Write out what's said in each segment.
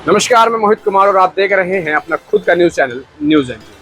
नमस्कार, मैं मोहित कुमार और आप देख रहे हैं अपना खुद का न्यूज चैनल न्यूज एनजी।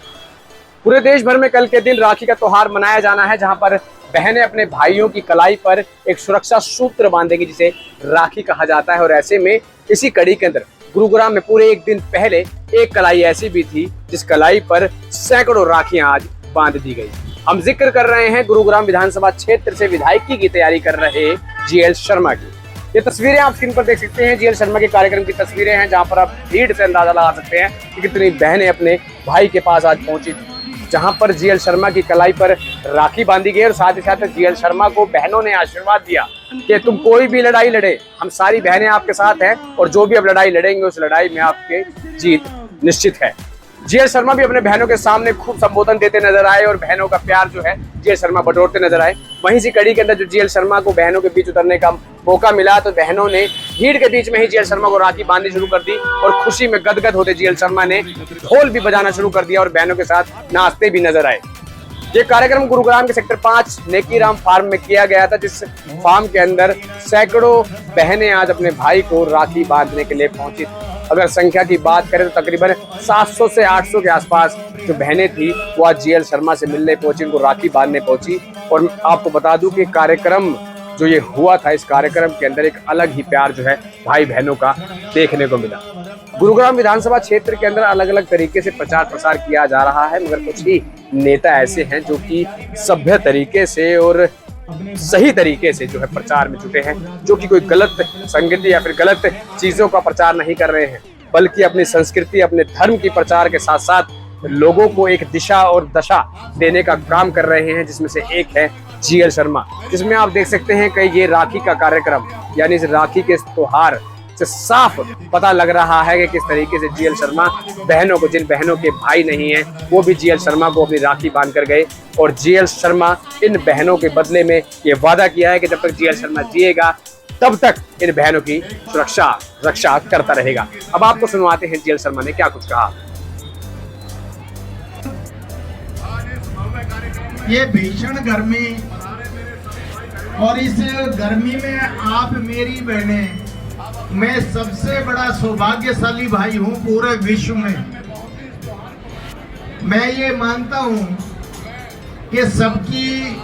पूरे देश भर में कल के दिन राखी का त्योहार मनाया जाना है, जहां पर बहनें अपने भाइयों की कलाई पर एक सुरक्षा सूत्र बांधेंगी जिसे राखी कहा जाता है। और ऐसे में इसी कड़ी के अंदर गुरुग्राम में पूरे एक दिन पहले एक कलाई ऐसी भी थी जिस कलाई पर सैकड़ों राखियां आज बांध दी गई। हम जिक्र कर रहे हैं गुरुग्राम विधानसभा क्षेत्र से विधायकी की तैयारी कर रहे जीएल शर्मा की। ये तस्वीरें आप स्क्रीन पर देख सकते हैं, जीएल शर्मा के कार्यक्रम की तस्वीरें हैं, जहां पर आप भीड़ से अंदाजा लगा सकते हैं कि कितनी बहनें अपने भाई के पास आज पहुंची थी, जहां पर जीएल शर्मा की कलाई पर राखी बांधी गई। और साथ ही साथ जीएल शर्मा को बहनों ने आशीर्वाद दिया कि तुम कोई भी लड़ाई लड़े, हम सारी बहनें आपके साथ हैं और जो भी अब लड़ाई लड़ेंगे उस लड़ाई में आपके जीत निश्चित है। जीएल शर्मा भी अपने बहनों के सामने खूब संबोधन देते नजर आए और बहनों का प्यार जो है जीएल शर्मा बटोरते नजर आए। वहीं सी कड़ी के अंदर जो जीएल शर्मा को बहनों के बीच उतरने का मौका मिला तो बहनों ने भीड़ के बीच में ही जीएल शर्मा को राखी बांधनी शुरू कर दी और खुशी में गदगद होते जीएल शर्मा ने ढोल भी बजाना शुरू कर दिया और बहनों के साथ नाचते भी नजर आए। ये कार्यक्रम गुरुग्राम के सेक्टर 5 नेकीराम फार्म में किया गया था, जिस फार्म के अंदर सैकड़ों बहनें आज अपने भाई को राखी बांधने के लिए पहुंची थी। अगर संख्या की बात करें तो तकरीबन 700 से 800 के आसपास जो बहनें थी वो आज जीएल शर्मा से मिलने पहुंची, उनको राखी बांधने पहुंची। और आपको बता दूं कि कार्यक्रम जो ये हुआ था, इस कार्यक्रम के अंदर एक अलग ही प्यार जो है भाई बहनों का देखने को मिला। गुरुग्राम विधानसभा क्षेत्र के अंदर अलग अलग तरीके से प्रचार प्रसार किया जा रहा है, मगर कुछ ही नेता ऐसे हैं जो कि सभ्य तरीके से और सही तरीके से जो है प्रचार में जुटे हैं, जो कि कोई गलत संगति या फिर गलत चीजों का प्रचार नहीं कर रहे हैं, बल्कि अपनी संस्कृति अपने धर्म की प्रचार के साथ साथ लोगों को एक दिशा और दशा देने का काम कर रहे हैं, जिसमें से एक है जीएल शर्मा। जिसमें आप देख सकते हैं कि ये राखी का कार्यक्रम यानी इस राखी के त्योहार से साफ पता लग रहा है कि किस तरीके से जीएल शर्मा बहनों को, जिन बहनों के भाई नहीं है वो भी जीएल शर्मा को अपनी राखी बांध कर गए। और जीएल शर्मा इन बहनों के बदले में ये वादा किया है कि जब तक जीएल शर्मा जिएगा तब तक इन बहनों की सुरक्षा रक्षा करता रहेगा। अब आपको सुनवाते हैं जीएल शर्मा ने क्या कुछ कहा। ये भीषण गर्मी और इस गर्मी में आप मेरी बहनें, मैं सबसे बड़ा सौभाग्यशाली भाई हूं पूरे विश्व में। मैं ये मानता हूं कि सबकी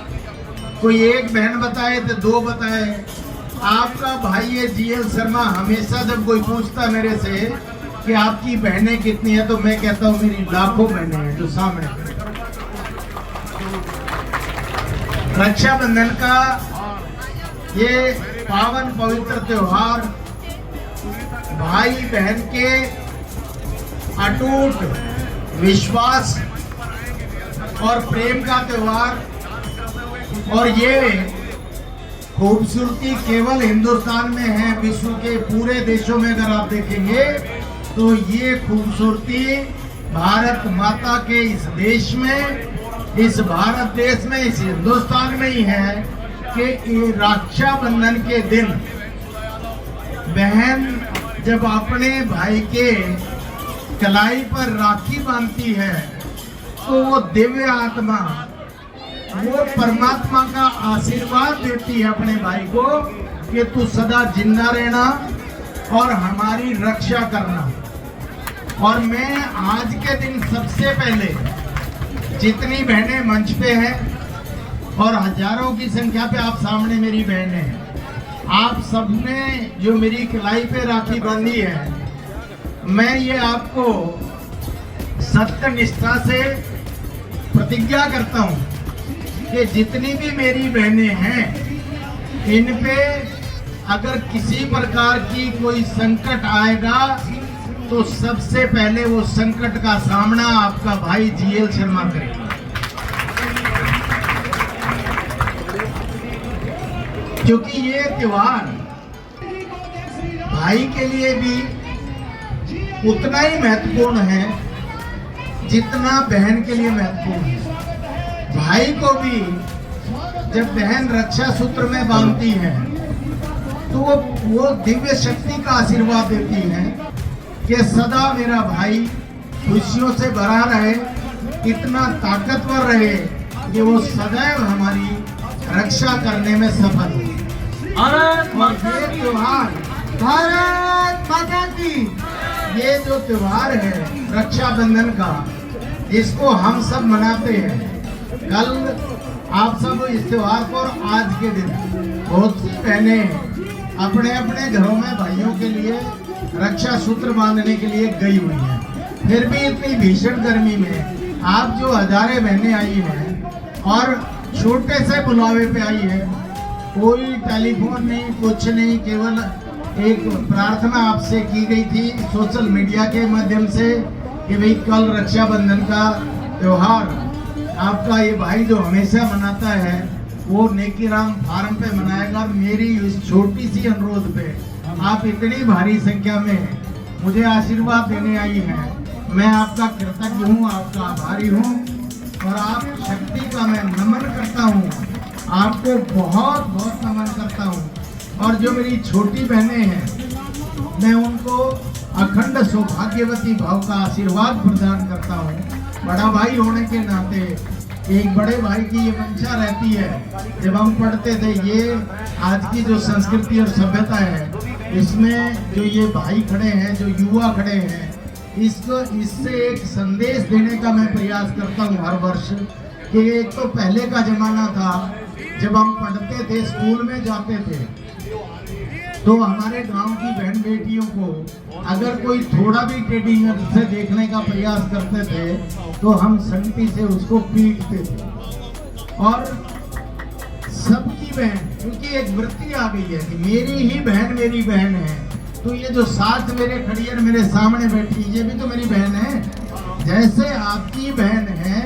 कोई एक बहन बताए तो दो बताए, आपका भाई ये जीएल शर्मा हमेशा जब कोई पूछता मेरे से कि आपकी बहनें कितनी है तो मैं कहता हूं मेरी लाखों बहनें हैं जो सामने। रक्षाबंधन का ये पावन पवित्र त्योहार भाई बहन के अटूट विश्वास और प्रेम का त्योहार, और ये खूबसूरती केवल हिंदुस्तान में है, विश्व के पूरे देशों में अगर आप देखेंगे तो ये खूबसूरती भारत माता के इस देश में, इस भारत देश में, इस हिंदुस्तान में ही है कि रक्षाबंधन के दिन बहन जब अपने भाई के कलाई पर राखी बांधती है तो वो दिव्य आत्मा, वो परमात्मा का आशीर्वाद देती है अपने भाई को कि तू सदा जिंदा रहना और हमारी रक्षा करना। और मैं आज के दिन सबसे पहले जितनी बहनें मंच पे हैं और हजारों की संख्या पे आप सामने मेरी बहनें हैं, आप सबने जो मेरी कलाई पे राखी बांधी है, मैं ये आपको सत्य निष्ठा से प्रतिज्ञा करता हूँ कि जितनी भी मेरी बहनें हैं इन पे अगर किसी प्रकार की कोई संकट आएगा तो सबसे पहले वो संकट का सामना आपका भाई जीएल शर्मा करेगा। क्योंकि ये त्योहार भाई के लिए भी उतना ही महत्वपूर्ण है जितना बहन के लिए महत्वपूर्ण है। भाई को भी जब बहन रक्षा सूत्र में बांधती है तो वो दिव्य शक्ति का आशीर्वाद देती है कि सदा मेरा भाई खुशियों से भरा रहे, इतना ताकतवर रहे कि वो सदैव हमारी रक्षा करने में सफल हो। और ये त्योहार भारत माता की ये जो त्योहार है रक्षाबंधन का, इसको हम सब मनाते हैं। कल आप सब इस त्योहार को, और आज के दिन बहुत सी बहनें अपने अपने घरों में भाइयों के लिए रक्षा सूत्र बांधने के लिए गई हुई हैं। फिर भी इतनी भीषण गर्मी में आप जो हजारें बहनें आई हैं और छोटे से बुलावे पे आई है, कोई टेलीफोन नहीं, कुछ नहीं, केवल एक प्रार्थना आपसे की गई थी सोशल मीडिया के माध्यम से कि भाई कल रक्षाबंधन का त्योहार आपका ये भाई जो हमेशा मनाता है वो नेकीराम फार्म पे मनाएगा। और मेरी इस छोटी सी अनुरोध पे आप इतनी भारी संख्या में मुझे आशीर्वाद देने आई हैं, मैं आपका कृतज्ञ हूँ, आपका आभारी हूँ और आप शक्ति का मैं नमन करता हूँ, आपको बहुत बहुत नमन करता हूँ। और जो मेरी छोटी बहनें हैं मैं उनको अखंड सौभाग्यवती भाव का आशीर्वाद प्रदान करता हूँ। बड़ा भाई होने के नाते एक बड़े भाई की ये मंशा रहती है। जब हम पढ़ते थे, ये आज की जो संस्कृति और सभ्यता है, इसमें जो ये भाई खड़े हैं, जो युवा खड़े हैं, इसको इससे एक संदेश देने का मैं प्रयास करता हूँ हर वर्ष कि एक तो पहले का जमाना था जब हम पढ़ते थे, स्कूल में जाते थे, तो हमारे गांव की बहन बेटियों को अगर कोई थोड़ा भी टेढ़ी नजर से देखने का प्रयास करते थे तो हम संगति से उसको पीटते थे। और सबकी बहन, क्योंकि एक वृत्ति आ गई है कि मेरी ही बहन मेरी बहन है, तो ये जो साथ मेरे खड़ी है, मेरे सामने बैठी, ये भी तो मेरी बहन है। जैसे आपकी बहन है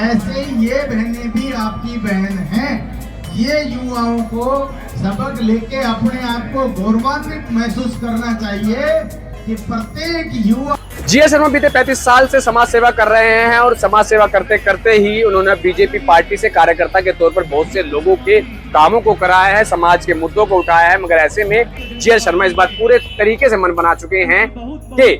ऐसे ही ये बहनें भी आपकी बहन हैं। ये युवाओं को सबक लेके अपने आप को गौरवान्वित महसूस करना चाहिए कि प्रत्येक युवा। जीएस शर्मा बीते 35 साल से समाज सेवा कर रहे हैं और समाज सेवा करते करते ही उन्होंने बीजेपी पार्टी से कार्यकर्ता के तौर पर बहुत से लोगों के कामों को कराया है, समाज के मुद्दों को उठाया है। मगर ऐसे में जीएस शर्मा इस बार पूरे तरीके से मन बना चुके हैं कि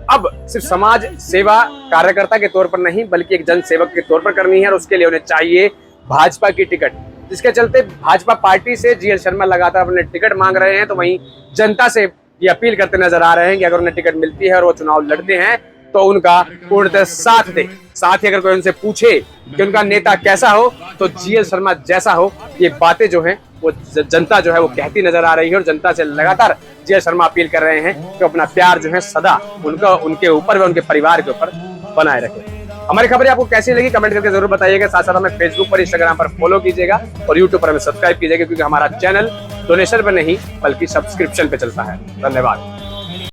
अब सिर्फ समाज सेवा कार्यकर्ता के तौर पर नहीं बल्कि एक जन सेवक के तौर पर करनी है और उसके लिए उन्हें चाहिए भाजपा की टिकट, जिसके चलते भाजपा पार्टी से जीएस शर्मा लगातार अपने टिकट मांग रहे हैं। तो वहीं जनता से ये अपील करते नजर आ रहे हैं कि अगर उन्हें टिकट मिलती है और वो चुनाव लड़ते हैं तो उनका पूर्णतः साथ दे। साथ ही अगर कोई उनसे पूछे कि उनका नेता कैसा हो तो जीएस शर्मा जैसा हो, ये बातें जो हैं वो जनता जो है वो कहती नजर आ रही है। और जनता से लगातार जीएस शर्मा अपील कर रहे हैं कि अपना प्यार जो है सदा उनके ऊपर व उनके परिवार के ऊपर बनाए रखें। हमारी खबरें आपको कैसी लगी कमेंट करके जरूर बताइएगा। साथ साथ हमें फेसबुक पर, इंस्टाग्राम पर फॉलो कीजिएगा और यूट्यूब पर हमें सब्सक्राइब कीजिएगा, क्योंकि हमारा चैनल डोनेशन पर नहीं बल्कि सब्सक्रिप्शन पे चलता है। धन्यवाद।